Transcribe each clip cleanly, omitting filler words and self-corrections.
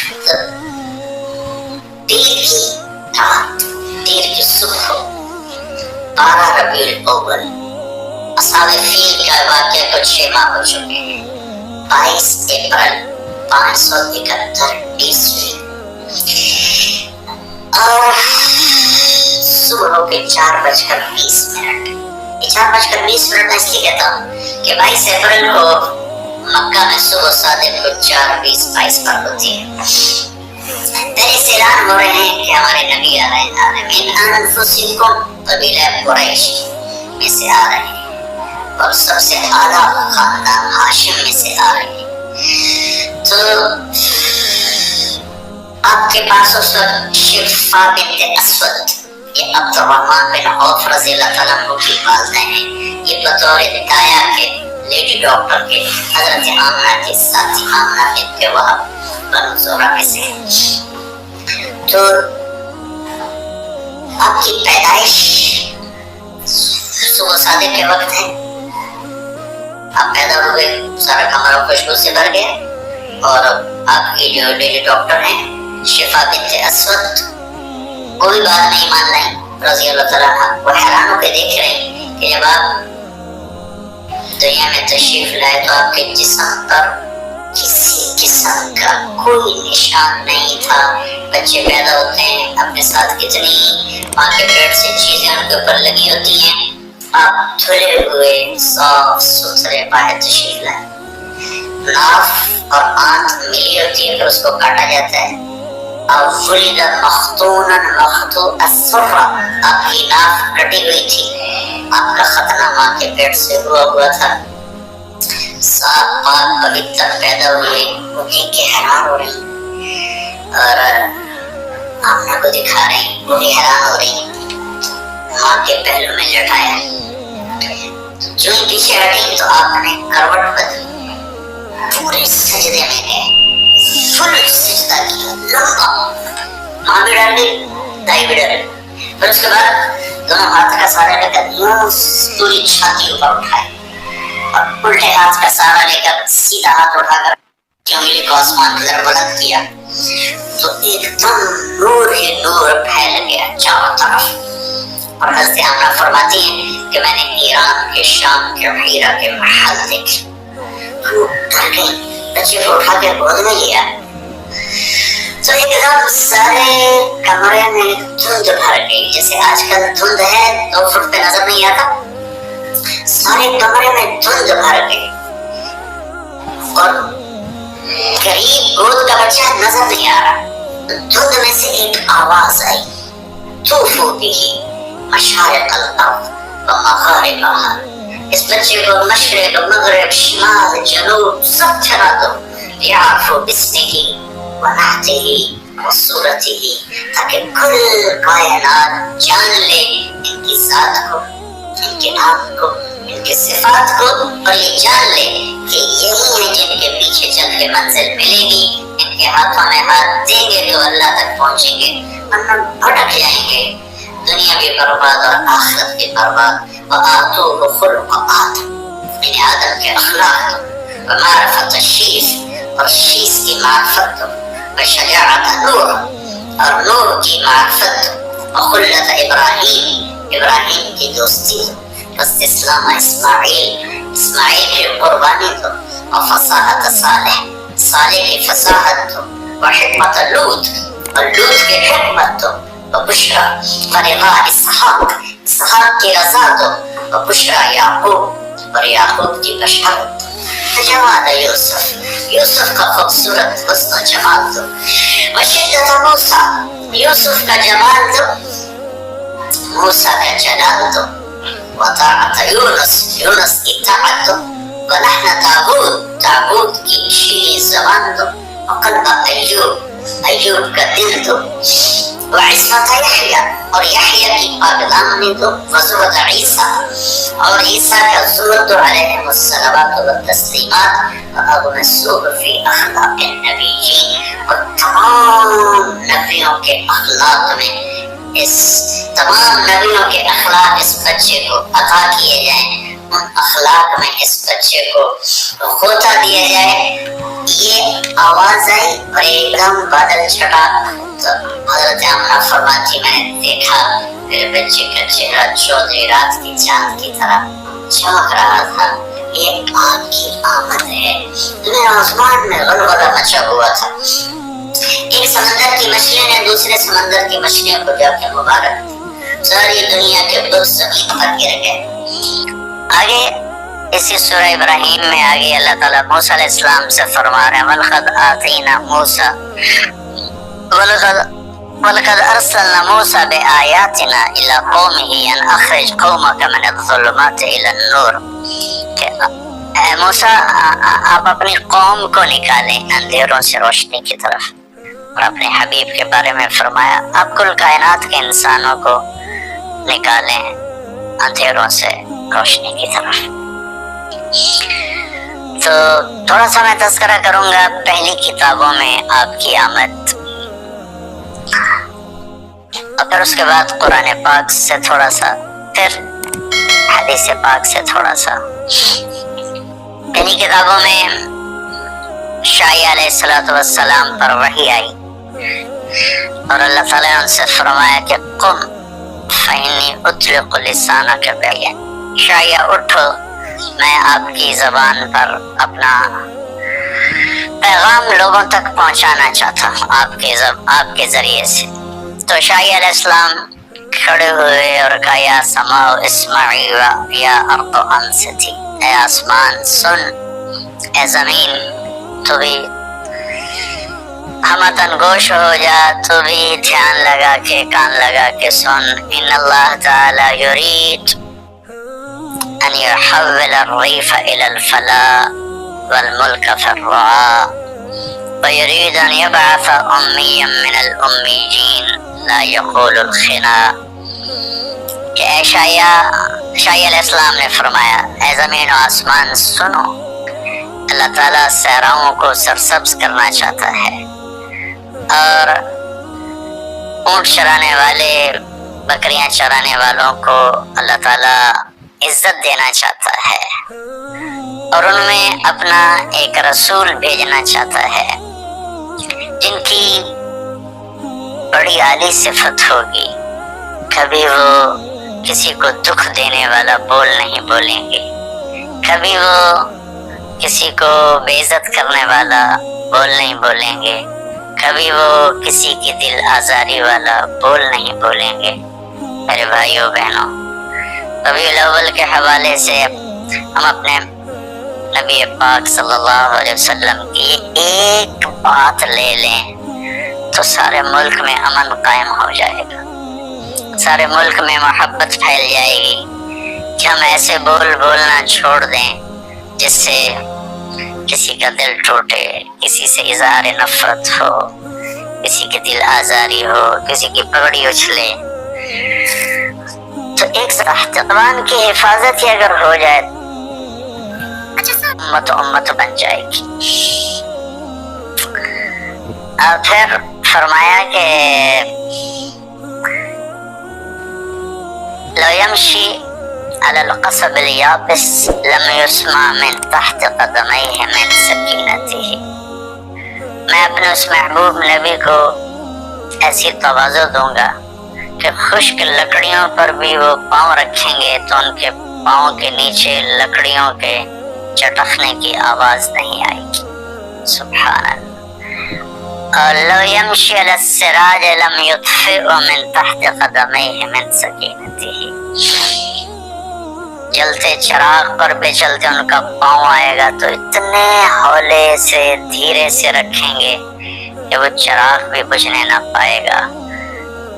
پیر کی رات، پیر کی صبح، 12 ربیع الاول، اصحاب فیل کا واقعہ کچھ 6 ماہ ہو چکے ہیں۔ 22 اپریل 571 عیسوی، اور صبح ہو کے 4:20۔ یہ 4:20 میں اس لیے کہتا ہوں کہ 22 اپریل کو مکہ میں صبح صادق کو 4:20 پر ہوتی ہے۔ پہلے سے اعلان ہو رہے ہیں کہ ہمارے نبی آ رہے ہیں، من انفسکم، قبیلہ قریش میں سے آ رہے ہیں، اور سب سے اعلیٰ خاندان ہاشم میں سے آ رہے ہیں۔ تو آپ کے پاس اس وقت شفا بنت اسود، یہ عبد الرحمن بن عوف رضی اللہ تعالیٰ عنہ کی والدہ ہیں، یہ بطور دایا کے لیڈی ڈاکٹر کے حضرت آمنہ کے ساتھی آمنہ بنت وہب بنو زہرہ میں سے ہیں۔ تو آپ کی پیدائش صبح صادق کے وقت ہے، آپ پیدا ہوئے، سارا کمرہ خوشبو سے بھر گیا، اور آپ کی جو لیڈی ڈاکٹر ہیں شفا بنت اسود، کوئی بات نہیں مان لائیں رضی اللہ تعالیٰ عنہ، وہ حیران ہو کے دیکھ رہے ہیں کہ جب آپ دنیا میں تشریف لائے تو آپ کے جسم پر کسی قسم کا کوئی نشان نہیں تھا۔ بچے پیدا ہوتے ہیں، اپنے ساتھ کتنی ماں کے پیٹ سے چیزیں ان کے اوپر لگی ہوتی ہیں، آپ دھلے ہوئے صاف ستھرے باہر تشریف لائے۔ ناف اور آنت ملی ہوتی ہے، پھر اس کو کاٹا جاتا ہے۔ ولد مختونا مختو السرہ، آپ کی ناف کٹی ہوئی تھی، آپ کا ختنہ ماں کے پیٹ سے ہوا تھا۔ صاف پاک پوتر پیدا ہوئے، وہ دیکھ کے حیران ہو رہی، اور آمنہ کو دکھا رہی، وہ بھی حیران ہو رہی، ماں کے پہلو میں لٹایا۔ جو ہی پیچھے ہٹی تو آپ نے کروٹ بدلی، پورے سجدے میں گئے، فل سجدہ کیا لمبا، ماں بھی ڈر گئی، دائی بھی ڈر گئی۔ پھر اس کے بعد دونوں ہاتھ کا سہارا لے کر یوں پوری چھاتی اوپر اٹھائے، اور الٹے ہاتھ کا سہارا لے کر سیدھا ہاتھ اٹھا کر انگلی کو آسمان کی طرف بلند کیا، تو ایک دم نور ہی نور پھیل گیا چاروں طرف۔ اور حضرت آمنہ فرماتی ہیں کہ میں نے ایران کے شام کے حیرہ کے محل دیکھے، وہ ڈر گئی، بچے کو اٹھا کے گود میں لیا، تو ایک دم سارے کمرے میں دھند بھر گئی، جیسے آج کل دھند ہے 2 فٹ پہ نظر نہیں آتا، سارے کمرے میں دھند بھر گئی، اور قریب گود کا بچہ نظر نہیں آ رہا۔ دھند میں سے ایک آواز آئی، طوفوا بہ مشارق الارض ومغاربہا، اس بچے کو مشرق مغرب شمال جنوب سب پھرا دو، یعرف باسمہ ونعتہ وصورتہ، تاکہ کل کائنات جان لے ان کی ذات کو، ان کے نام کو، ان کے صفات کو، اور یہ جان لے کہ یہی ہیں جن کے پیچھے چل کے منزل ملے گی، ان کے ہاتھوں میں ہاتھ دیں گے تو اللہ تک پہنچیں گے، ورنہ بھٹک جائیں گے، دنیا بھی برباد اور آخرت بھی برباد۔ وآتوہ خلق آدم، یعنی آدم کے اخلاق دو، ومعرفت الشیف، اور شیس کی معرفت دو، وشجاعت نور، اور نور کی معرفت دو، وخلت ابراہیم، ابراہیم کی دوستی دو، واستسلام اسماعیل، اسماعیل کی قربانی دو، وفصاحت صالح، صالح کی فصاحت دو، وحکمت لوط، اور لوط کی حکمت دو، وبشرا فرضا اسحاق، اسحاق کی رضا دو، وبشرا یعقوب، اور یعقوب کی بشارت دو، جمال یوسف، یوسف کا خوبصورت حسن و جمال دو، وشدت موسیٰ، یوسف کا جمال دو، موسیٰ کا جلال دو، وطاعت یونس، یونس کی طاعت دو، ولحن داود، داود کی شیریں زبان دو، وقلب ایوب، ایوب کا دل دو، وعصمت یحییٰ، اور یحییٰ کی پاکدامنی دو، وزہد عیسیٰ، اور عیسیٰ کا زہد دو، علیہم الصلوات والتسلیمات، وأغمسوہ فی اخلاق النبیین، اور تمام نبیوں کے اخلاق میں اس تمام نبیوں کے اخلاق اس بچے کو عطا کیے جائیں، ان اخلاق میں اس بچے کو غوطہ دیا جائے. یہ آواز آئی اور ایک دم بادل چھٹا تو حضرت آمنہ فرماتی میں نے دیکھا میرے بچے کا چہرہ چودھری رات کی چاند کی طرح چمک رہا تھا. یہ آپ کی آمد ہے. میرا آسمان میں غلغلہ مچا ہوا تھا. ایک سمندر کی مچھلی نے دوسرے سمندر کی مچھلیوں کو جا کے مبارک دی. ساری دنیا کے بت زمین پر گر گئے. آگے اسی سورہ ابراہیم میں آگے اللہ تعالیٰ موسیٰ علیہ السلام سے فرما رہے ہیں وَلَقَدْ آتَيْنَا مُوسَىٰ وَلَقَدْ أَرْسَلْنَا مُوسَىٰ بِآيَاتِنَا إِلَىٰ قَوْمِهِ أَنْ أَخْرِجْ قَوْمَكَ مِنَ الظُّلُمَاتِ إِلَى النُّورِ کہ اے موسیٰ آپ اپنی قوم کو نکالیں اندھیروں سے روشنی کی طرف. اور اپنے حبیب کے بارے میں فرمایا آپ کل کائنات کے انسانوں کو نکالیں اندھیروں سے روشنی کی طرف. تو تھوڑا سا میں تذکرہ کروں گا پہلی کتابوں میں آپ کی آمد اور پھر اس کے بعد قرآن پاک سے تھوڑا سا پھر حدیث پاک سے تھوڑا سا. پہلی کتابوں میں شاعیہ علیہ السلام پر وحی آئی اور اللہ تعالیٰ نے ان سے فرمایا کہ قم فإنی اطلق لسانک بالعلم. شاعیہ اٹھو میں آپ کی زبان پر اپنا پیغام لوگوں تک پہنچانا چاہتا ہوں آپ کے ذریعے سے. تو شاعیہ علیہ السلام کھڑے ہوئے اور کہا یا سماء اسمعی یا ارض انصتی. اے آسمان سن، اے زمین تو بھی ہمتن گوش ہو جا، تو بھی دھیان لگا کے کان لگا کے سن. ان اللہ تعالی یرید ان يحول الريف الى الفلاء والملك في الرعاء ويريد ان يبعث اميا من الاميين لا يقول الخناء. کہ اے شاعیہ علیہ السلام نے فرمایا اے زمین و آسمان سنو، اللہ تعالیٰ صحراؤں کو سرسبز کرنا چاہتا ہے اور اونٹ چرانے والے بکریاں چرانے والوں کو اللہ تعالیٰ عزت دینا چاہتا ہے اور ان میں اپنا ایک رسول بھیجنا چاہتا ہے جن کی بڑی عالی صفت ہوگی. کبھی وہ کسی کو دکھ دینے والا بول نہیں بولیں گے، کبھی وہ کسی کو بے عزت کرنے والا بول نہیں بولیں گے، کبھی وہ کسی کی دل آزاری والا بول نہیں بولیں گے. میرے بھائیوں بہنوں، ربیع الاول کے حوالے سے ہم اپنے نبی پاک صلی اللہ علیہ وسلم کی ایک بات لے لیں تو سارے ملک میں امن قائم ہو جائے گا، سارے ملک میں محبت پھیل جائے گی کہ ہم ایسے بولنا چھوڑ دیں جس سے کسی کا دل ٹوٹے، کسی سے اظہار نفرت ہو، کسی کی دل آزاری ہو، کسی کی پگڑی اچھلے. تو ایک زبان کی حفاظت ہی اگر ہو جائے امت بن جائے گی. اور پھر فرمایا کہ لو يمشي على القصب اليابس لم يسمع من تحت قدميه من سکینته. میں اپنے اس محبوب نبی کو ایسی تواضع دوں گا کہ خشک لکڑیوں پر بھی وہ پاؤں رکھیں گے تو ان کے پاؤں کے نیچے لکڑیوں کے چٹکنے کی آواز نہیں آئے گی. سبحان اللہ. اور لو يمشي على السراج لم يطفئ من تحت قدميه من سکینته. جلتے چراغ پر بھی چلتے ان کا پاؤں آئے گا تو اتنے ہولے سے دھیرے سے رکھیں گے کہ وہ چراغ بھی بجھنے نہ پائے گا.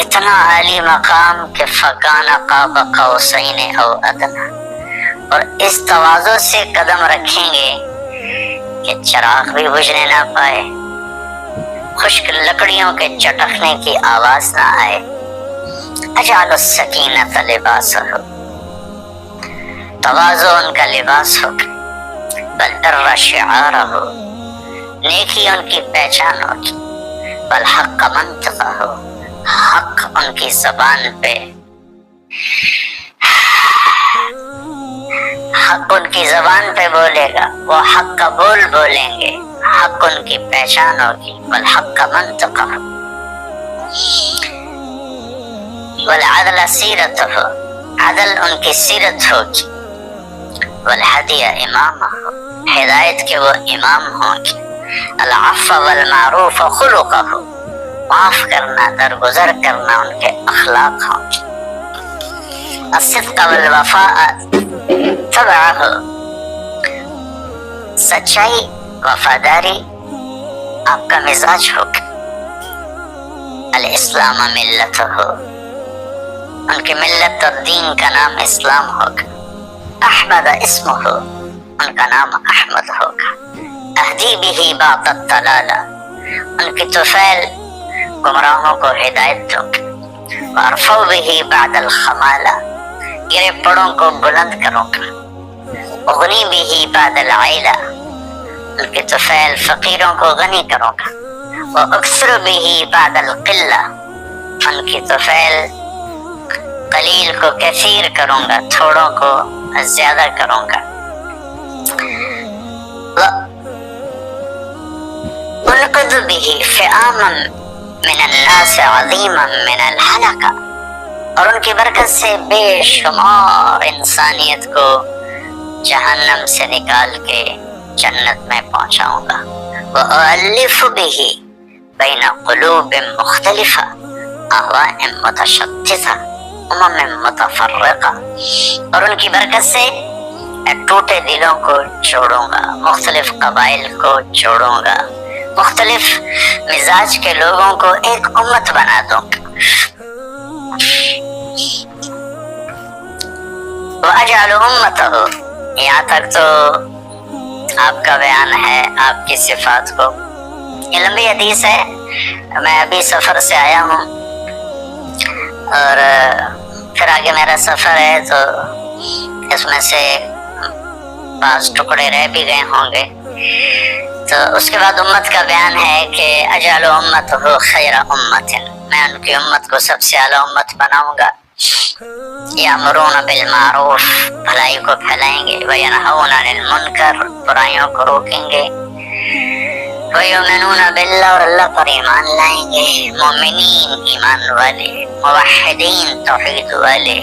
اتنا عالی مقام کہ فکان قاب قوسین او ادنی. اور اس تواضع سے قدم رکھیں گے کہ چراغ بھی بجھنے نہ پائے، خشک لکڑیوں کے چٹکنے کی آواز نہ آئے. اجعل السکینۃ لباسہ. تواضع ان کا لباس ہو، والبر شعارہ. نیکی ان کی پہچان ہوگی، والحق منطقہ. حق ان کی زبان پہ حق ان کی زبان پہ بولے گا، وہ حق کا بول بولیں گے، حق ان کی پہچان ہوگی، والحق کا منطق ہو، والعدل سیرت ہو، عدل ان کی سیرت ہوگی، والہدی امام ہو، ہدایت کے وہ امام ہوں گے، العفو والمعروف خلق ہو، معاف کرنا، درگزر کرنا ان کے اخلاق ہوں گے، الصدق والوفاء تبع ہو، سچائی وفاداری آپ کا مزاج ہوگا، الاسلام ملت ہو، ان کی ملت اور دین کا نام اسلام ہوگا، احمد اسم ہو، ان کا نام احمد ہوگا، اہدی بھی بعد الضلالہ، ان کی طفیل گمراہوں کو ہدایت دوں گا، وارفع بھی بعد الخمالہ، گرے پڑوں کو بلند کروں گا، اغنی بھی بعد العیلہ، ان کی طفیل فقیروں کو غنی کروں گا، واکثر بھی بعد القلہ، ان کی طفیل قلیل کو کثیر کروں گا، تھوڑوں کو زیادہ کروں گا، انقذ به فئاما من الناس عظیما من الحلقہ، اور ان کی برکت سے بے شمار انسانیت کو جہنم سے نکال کے جنت میں پہنچاؤں گا، وَأُؤَلِّفُ بِهِ بَيْنَ قُلُوبٍ مُخْتَلِفَةٍ أَهْوَاءٍ مُتَشَتِّتَةٍ أُمَمٍ مُتَفَرِّقَةٍ، اور ان کی برکت سے ٹوٹے دلوں کو جوڑوں گا، مختلف قبائل کو جوڑوں گا، مختلف مزاج کے لوگوں کو ایک امت بنا دوں گا، وَأَجْعَلُ أُمَّتَهُ، یہاں تک تو آپ کا بیان ہے آپ کی صفات کو، یہ لمبی حدیث ہے، میں ابھی سفر سے آیا ہوں اور پھر آگے میرا سفر ہے، تو اس میں سے بعض ٹکڑے رہ بھی گئے ہوں گے، تو اس کے بعد امت کا بیان ہے کہ اجعل امتہ خیر امت، میں ان کی امت کو سب سے اعلیٰ امت بناؤں گا، یامرون بالمعروف، بھلائی کو پھیلائیں گے، وینہون عن المنکر، برائیوں کو روکیں گے، ویؤمنون باللہ، اور اللہ پر ایمان لائیں گے، مومنین ایمان والے، موحدین توحید والے،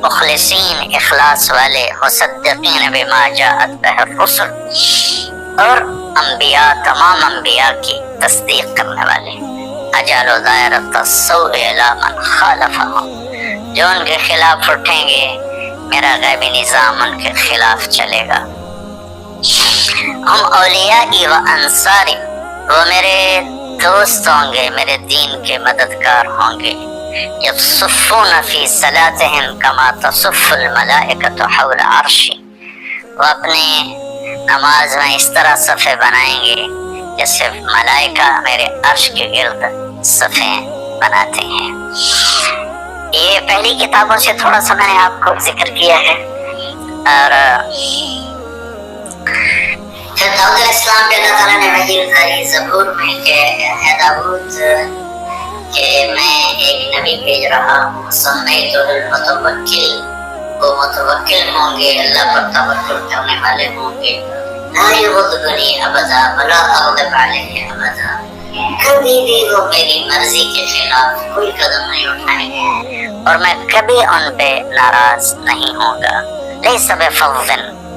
مخلصین اخلاص والے، مصدقین بما جاءت بہ الرسل، اور انبیاء تمام انبیاء کی تصدیق کرنے والے، اجعل دائرۃ السوء الی من خالفہم، جو ان کے خلاف اٹھیں گے میرا غیبی نظام ان کے خلاف چلے گا، ہم اولیائی و انصاری، وہ میرے دوست ہوں گے، میرے دین کے مددگار ہوں گے، یصفون فی صلاتہم کما تصف الملائکۃ حول عرشی، وہ اپنی نماز میں اس طرح صفیں بنائیں گے جیسے ملائکہ میرے عرش کے گرد صفیں بناتے ہیں۔ یہ پہلی کتابوں سے تھوڑا سا میں نے آپ کو ذکر کیا ہے، اور پھر داؤد علیہ السلام پہ اللہ تعالیٰ نے وحی اتاری زبور میں کہ اے داؤد کہ میں ایک نبی بھیج رہا ہوں، سمیت المتوکل، وہ متوکل ہوں گے، اللہ پر توکل کرنے والے ہوں گے، لا یغضبنی ابدا ولا اغضب علیہ ابدا، کبھی بھی وہ میری مرضی کے خلاف کوئی قدم نہیں اٹھائیں گے اور میں کبھی ان پہ ناراض نہیں ہوں گا، لیس بفظ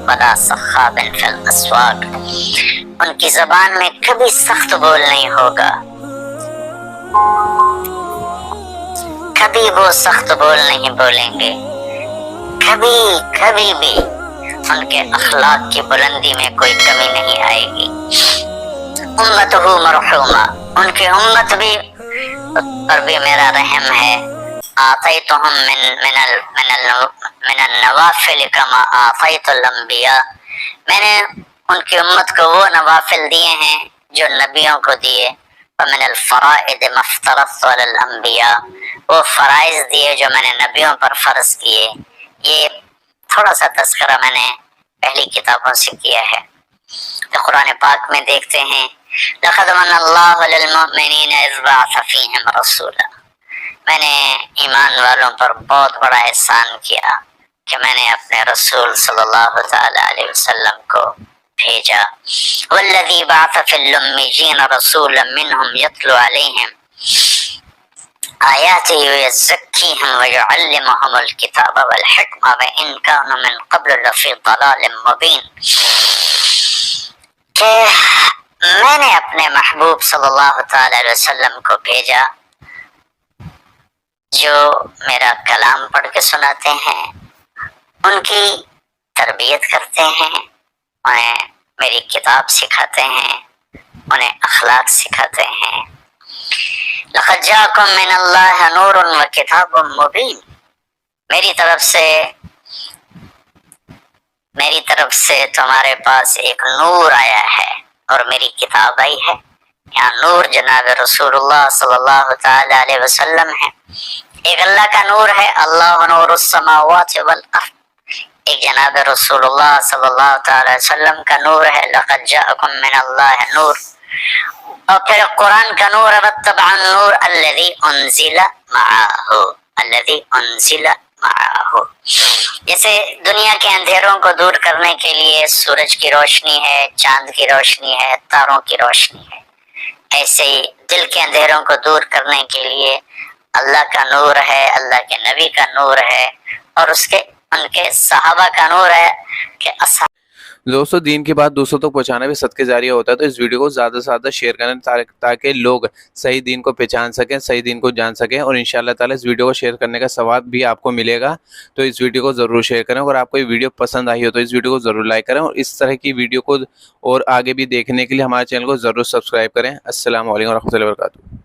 ولا صخاب فی الاسواق، ان کی زبان میں کبھی سخت بول نہیں ہوگا، کبھی وہ سخت بول نہیں بولیں گے، کبھی بھی ان کے اخلاق کی بلندی میں کوئی کمی نہیں آئے گی، امتہ مرحومہ، ان کی امت بھی پر بھی میرا رحم ہے، آتیتہم من النوافل کما آتیت الانبیاء، میں نے ان کی امت کو وہ نوافل دیے ہیں جو نبیوں کو دیے، ومن الفرائض ما افترضت علی الانبیاء، وہ فرائض دیے جو میں نے نبیوں پر فرض کیے، یہ تھوڑا سا تذکرہ میں نے پہلی کتابوں سے کیا ہے۔ تو قرآن پاک میں دیکھتے ہیں لقد من اللہ علی المؤمنین اذ بعث فیہم رسولا، میں نے ایمان والوں پر بہت بڑا احسان کیا، کہ میں نے اپنے رسول صلی اللہ تعالی علیہ وسلم کو بھیجا. والذی بعث فی الامیین رسولا منہم یتلو علیہم آیاتہ ویزکیہم ویعلمہم الکتاب والحکمہ وان کانوا من قبل لفی ضلال مبین. کہ میں نے اپنے محبوب صلی اللہ تعالی علیہ وسلم کو بھیجا جو میرا کلام پڑھ کے سناتے ہیں، ان کی تربیت کرتے ہیں، انہیں میری کتاب سکھاتے ہیں، انہیں اخلاق سکھاتے ہیں. لقد جاءکم من اللہ نور وکتاب مبین. میری طرف سے تمہارے پاس ایک نور آیا ہے اور میری کتاب آئی ہے. یہاں نور جناب رسول اللہ صلی اللہ تعالی علیہ وسلم ہے. ایک اللہ کا نور ہے، اللہ نور السماوات والارض. ایک جناب رسول اللہ صلی اللہ تعالی علیہ وسلم کا نور ہے، لقد جاءکم من اللہ نور. اور پھر قرآن کا نور، واتبع النور الذی انزل معہ. جیسے دنیا کے اندھیروں کو دور کرنے کے لیے سورج کی روشنی ہے، چاند کی روشنی ہے، تاروں کی روشنی ہے، ایسے ہی دل کے اندھیروں کو دور کرنے کے لیے اللہ کا نور ہے، اللہ کے نبی کا نور ہے، اور ان کے صحابہ کا نور ہے کہ دوستو دین کی بات دوسروں تک پہنچانا بھی صدقے جاریہ ہوتا ہے، تو اس ویڈیو کو زیادہ سے زیادہ شیئر کریں تاکہ لوگ صحیح دین کو پہچان سکیں، صحیح دین کو جان سکیں، اور انشاءاللہ تعالی اس ویڈیو کو شیئر کرنے کا ثواب بھی آپ کو ملے گا. تو اس ویڈیو کو ضرور شیئر کریں. اگر آپ کو یہ ویڈیو پسند آئی ہو تو اس ویڈیو کو ضرور لائک کریں، اور اس طرح کی ویڈیو کو اور آگے بھی دیکھنے کے لیے ہمارے چینل کو ضرور سبسکرائب کریں. السلام علیکم ورحمۃ اللہ وبرکاتہ.